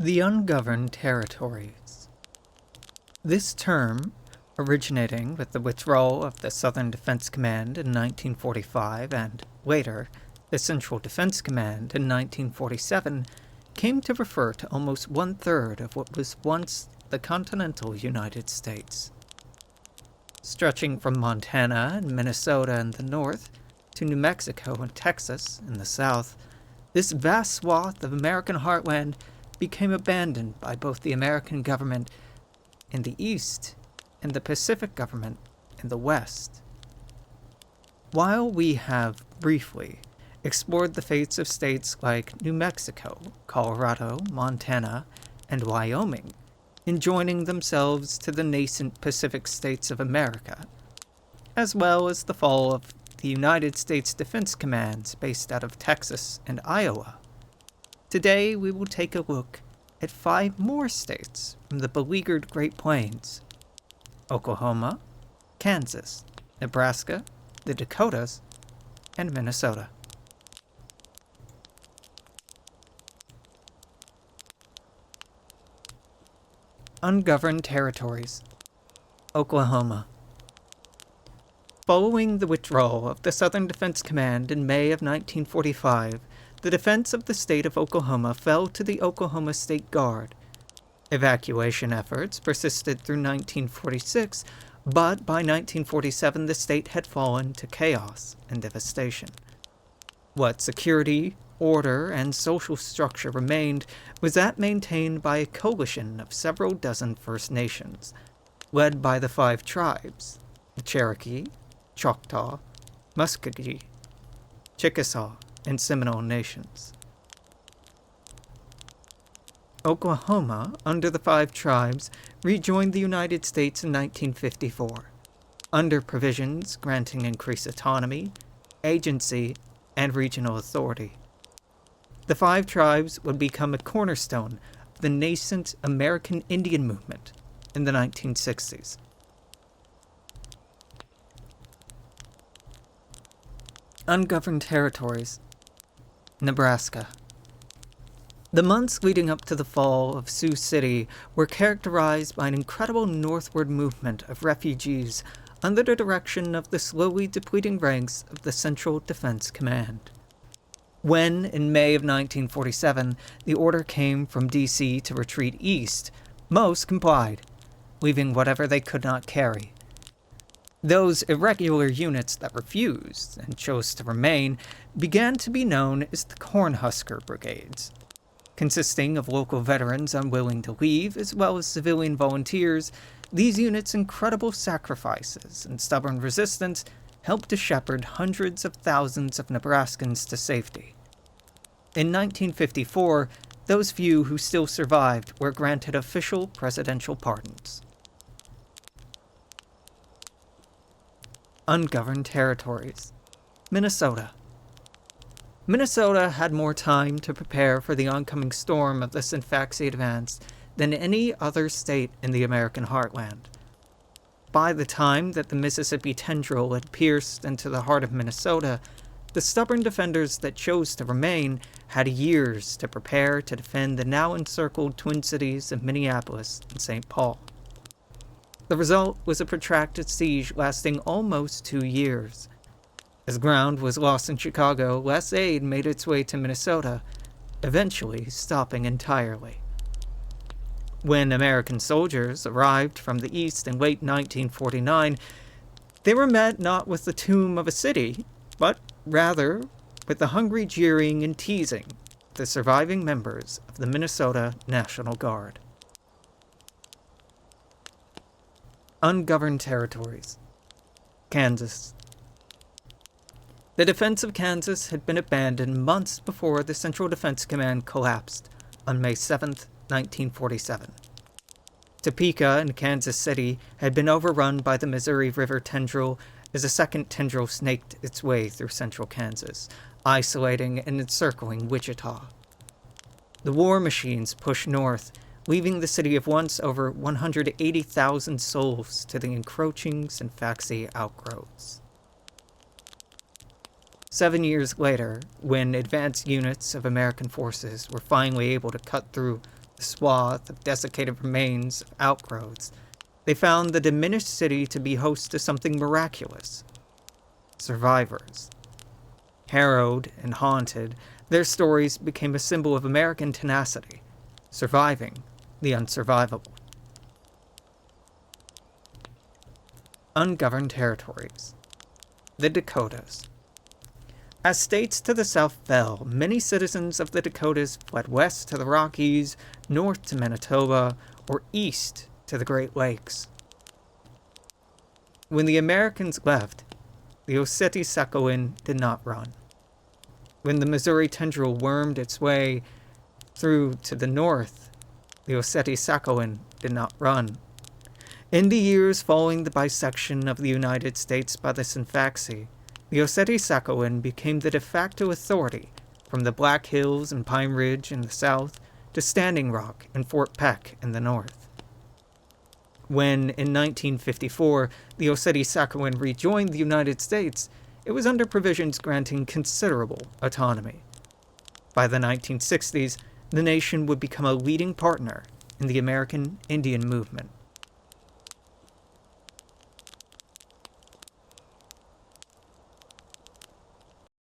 The Ungoverned Territories. This term, originating with the withdrawal of the Southern Defense Command in 1945 and, later, the Central Defense Command in 1947, came to refer to almost one-third of what was once the continental United States. Stretching from Montana and Minnesota in the north to New Mexico and Texas in the south, this vast swath of American heartland became abandoned by both the American government in the east and the Pacific government in the west. While we have briefly explored the fates of states like New Mexico, Colorado, Montana, and Wyoming in joining themselves to the nascent Pacific states of America, as well as the fall of the United States Defense Commands based out of Texas and Iowa, today we will take a look at 5 more states from the beleaguered Great Plains: Oklahoma, Kansas, Nebraska, the Dakotas, and Minnesota. Ungoverned Territories. Oklahoma. Following the withdrawal of the Southern Defense Command in May of 1945, the defense of the state of Oklahoma fell to the Oklahoma State Guard. Evacuation efforts persisted through 1946, but by 1947 the state had fallen to chaos and devastation. What security, order, and social structure remained was that maintained by a coalition of several dozen First Nations, led by the 5 tribes: the Cherokee, Choctaw, Muskogee, Chickasaw, and Seminole nations. Oklahoma, under the 5 tribes, rejoined the United States in 1954, under provisions granting increased autonomy, agency, and regional authority. The 5 tribes would become a cornerstone of the nascent American Indian movement in the 1960s. Ungoverned Territories. Nebraska. The months leading up to the fall of Sioux City were characterized by an incredible northward movement of refugees under the direction of the slowly depleting ranks of the Central Defense Command. When, in May of 1947, the order came from D.C. to retreat east, most complied, leaving whatever they could not carry. Those irregular units that refused and chose to remain began to be known as the Cornhusker Brigades. Consisting of local veterans unwilling to leave, as well as civilian volunteers, these units' incredible sacrifices and stubborn resistance helped to shepherd hundreds of thousands of Nebraskans to safety. In 1954, those few who still survived were granted official presidential pardons. Ungoverned Territories. Minnesota. Minnesota had more time to prepare for the oncoming storm of the Synfaxi advance than any other state in the American heartland. By the time that the Mississippi tendril had pierced into the heart of Minnesota, the stubborn defenders that chose to remain had years to prepare to defend the now encircled Twin Cities of Minneapolis and St. Paul. The result was a protracted siege lasting almost 2 years. As ground was lost in Chicago, less aid made its way to Minnesota, eventually stopping entirely. When American soldiers arrived from the east in late 1949, they were met not with the tomb of a city, but rather with the hungry jeering and teasing of the surviving members of the Minnesota National Guard. Ungoverned Territories. Kansas. The defense of Kansas had been abandoned months before the Central Defense Command collapsed on May 7, 1947. Topeka and Kansas City had been overrun by the Missouri River tendril as a second tendril snaked its way through central Kansas, isolating and encircling Wichita. The war machines pushed north, leaving the city of once over 180,000 souls to the encroaching Synfaxi outgrowths. 7 years later, when advanced units of American forces were finally able to cut through the swath of desiccated remains of outgrowths, they found the diminished city to be host to something miraculous. Survivors. Harrowed and haunted, their stories became a symbol of American tenacity, surviving the unsurvivable. Ungoverned territories. The Dakotas. As states to the south fell, many citizens of the Dakotas fled west to the Rockies, north to Manitoba, or east to the Great Lakes. When the Americans left, the Oceti-Sakowin did not run. When the Missouri tendril wormed its way through to the north, the Oceti-Sakowin did not run. In the years following the bisection of the United States by the Sinfaxi, the Oceti-Sakowin became the de facto authority from the Black Hills and Pine Ridge in the south to Standing Rock and Fort Peck in the north. When, in 1954, the Oceti-Sakowin rejoined the United States, it was under provisions granting considerable autonomy. By the 1960s, the nation would become a leading partner in the American Indian movement.